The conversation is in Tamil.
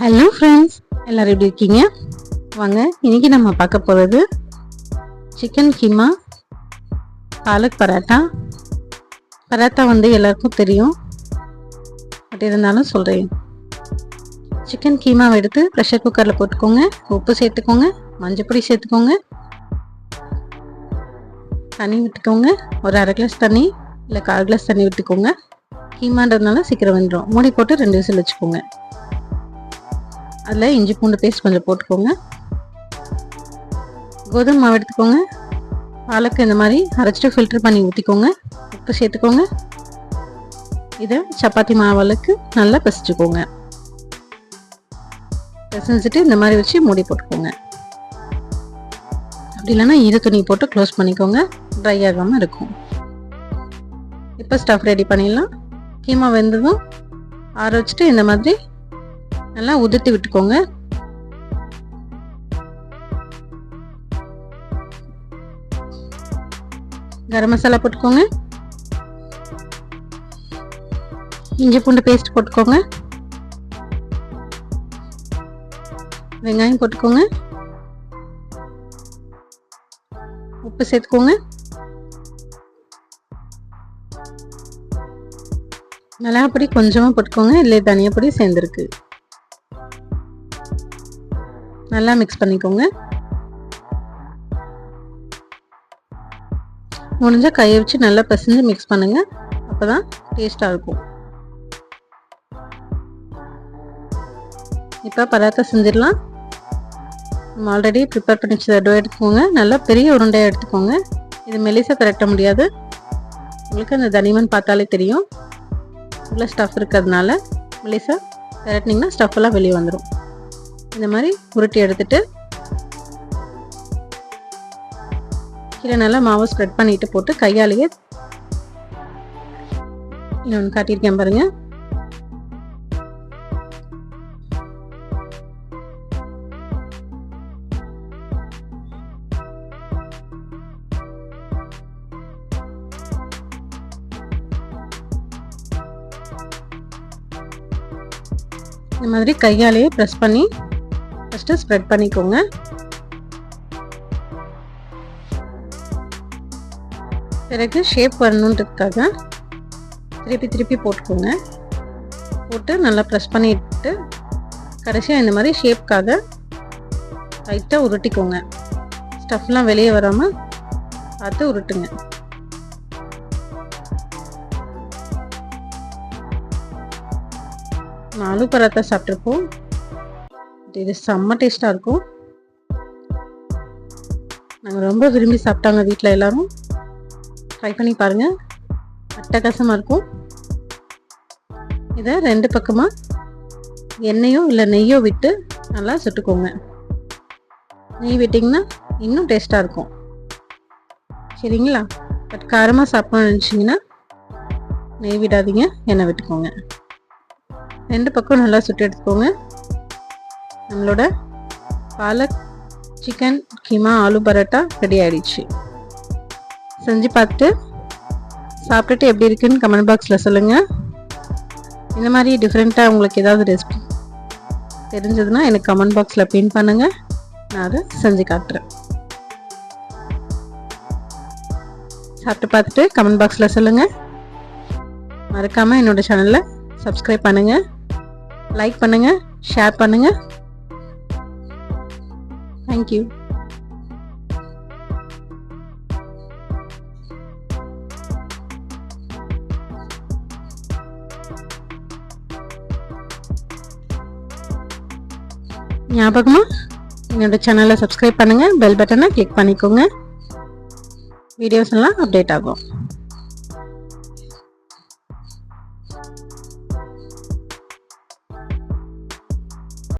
ஹலோ ஃப்ரெண்ட்ஸ், எல்லோரும் எப்படி இருக்கீங்க? வாங்க, இன்றைக்கி நம்ம பார்க்க போகிறது சிக்கன் கீமா பாலக் பராட்டா. பராட்டா எல்லாருக்கும் தெரியும், பட் இருந்தாலும் சொல்கிறேன். சிக்கன் கீமாவை எடுத்து ப்ரெஷர் குக்கரில் போட்டுக்கோங்க. உப்பு சேர்த்துக்கோங்க, மஞ்சப்பொடி சேர்த்துக்கோங்க, தண்ணி விட்டுக்கோங்க. ஒரு அரை கிளாஸ் தண்ணி இல்லை 1/4 கிளாஸ் தண்ணி விட்டுக்கோங்க. கீமான்றதுனால சீக்கிரம் வெந்துடும். மூடி போட்டு 2 விசில் வச்சுக்கோங்க. அதில் இஞ்சி பூண்டு பேஸ்ட் கொஞ்சம் போட்டுக்கோங்க. கோதுமை மாவு எடுத்துக்கோங்க. பாலக்கு இந்த மாதிரி அரைச்சிட்டு ஃபில்டர் பண்ணி ஊற்றிக்கோங்க. உப்பு சேர்த்துக்கோங்க. இதை சப்பாத்தி மாவுக்கு நல்லா பிசைச்சுக்கோங்க. பிசைஞ்சிட்டு இந்த மாதிரி வச்சு மூடி போட்டுக்கோங்க. அப்படி இல்லைன்னா ஈர துணி போட்டு க்ளோஸ் பண்ணிக்கோங்க, ட்ரை ஆகாமல் இருக்கும். இப்போ ஸ்டஃப் ரெடி பண்ணிடலாம். கீமா வெந்ததும் ஆற வச்சுட்டு இந்த மாதிரி நல்லா உதிர்த்தி விட்டுக்கோங்க. கரம் மசாலா போட்டுக்கோங்க. இஞ்சி பூண்டு பேஸ்ட் போட்டுக்கோங்க. வெங்காயம் போட்டுக்கோங்க. உப்பு சேர்த்துக்கோங்க. மிளகாய் பொடி கொஞ்சமாக போட்டுக்கோங்க, இல்லை தனியா பொடி சேர்ந்துருக்கு. நல்லா மிக்ஸ் பண்ணிக்கோங்க. முடிஞ்சா கையை வச்சு நல்லா பிசைஞ்சு மிக்ஸ் பண்ணுங்க, அப்போதான் டேஸ்டாக இருக்கும். இப்போ பராத்தா செஞ்சிடலாம். நம்ம ஆல்ரெடி ப்ரிப்பேர் பண்ணி வச்ச டோ எடுத்துக்கோங்க. நல்லா பெரிய உருண்டையாக எடுத்துக்கோங்க. இது மெலிசாக திரட்ட முடியாது, உங்களுக்கு அந்த தனிமன் பார்த்தாலே தெரியும். உள்ள ஸ்டஃப் இருக்கிறதுனால மெலிசாக திரட்டினீங்கன்னா ஸ்டஃப் எல்லாம் வெளியே வந்துடும். இந்த மாதிரி உருட்டி எடுத்துட்டு கீழே நல்லா மாவை ஸ்ப்ரெட் பண்ணிட்டு போட்டு கையாலேயே இன்னொன்று காட்டியிருக்கேன் பாருங்க. இந்த மாதிரி கையாலேயே ப்ரெஸ் பண்ணி ஃபஸ்ட்டு ஸ்ப்ரெட் பண்ணிக்கோங்க. பிறகு ஷேப் வரணுன்றதுக்காக திருப்பி போட்டுக்கோங்க. போட்டு நல்லா ப்ரெஸ் பண்ணிட்டு கடைசியாக இந்த மாதிரி ஷேப்காக லைட்டாக உருட்டிக்கோங்க. ஸ்டஃப்லாம் வெளியே வராமல் பார்த்து உருட்டுங்க. ஆலு பராத்தா சாப்பிட்ருப்போம், இது செம்ம டேஸ்ட்டாக இருக்கும். நாங்கள் ரொம்ப விரும்பி சாப்பிட்டாங்க வீட்டில் எல்லாரும். ட்ரை பண்ணி பாருங்கள், அட்டகாசமாக இருக்கும். இதை 2 பக்கமாக எண்ணெயோ இல்லை நெய்யோ விட்டு நல்லா சுட்டுக்கோங்க. நெய் விட்டிங்கன்னா இன்னும் டேஸ்ட்டாக இருக்கும். சரிங்களா? பட் காரமாக சாப்பிடணும்னு நினச்சிங்கன்னா நெய் விடாதீங்க, எண்ணெய் விட்டுக்கோங்க. 2 பக்கம் நல்லா சுட்டு எடுத்துக்கோங்க. நம்மளோட பாலக் சிக்கன் கீமா ஆலு பரோட்டா ரெடி ஆகிடுச்சு. செஞ்சு பார்த்துட்டு சாப்பிட்டுட்டு எப்படி இருக்குன்னு கமெண்ட் பாக்ஸில் சொல்லுங்கள். இந்த மாதிரி டிஃப்ரெண்ட்டாக உங்களுக்கு ஏதாவது ரெசிபி தெரிஞ்சதுன்னா எனக்கு கமெண்ட் பாக்ஸில் பின் பண்ணுங்கள், நான் அதை செஞ்சு காட்டுறேன். சாப்பிட்டு பார்த்துட்டு கமெண்ட் பாக்ஸில் சொல்லுங்கள். மறக்காமல் என்னோடய சேனலை சப்ஸ்கிரைப் பண்ணுங்கள், லைக் பண்ணுங்கள், ஷேர் பண்ணுங்கள். தேங்க்யூ. ஞாபகமா என்னோட சேனலை சப்ஸ்கிரைப் பண்ணுங்கள், பெல் பட்டனை கிளிக் பண்ணிக்கோங்க. வீடியோஸ் எல்லாம் அப்டேட் ஆகும்.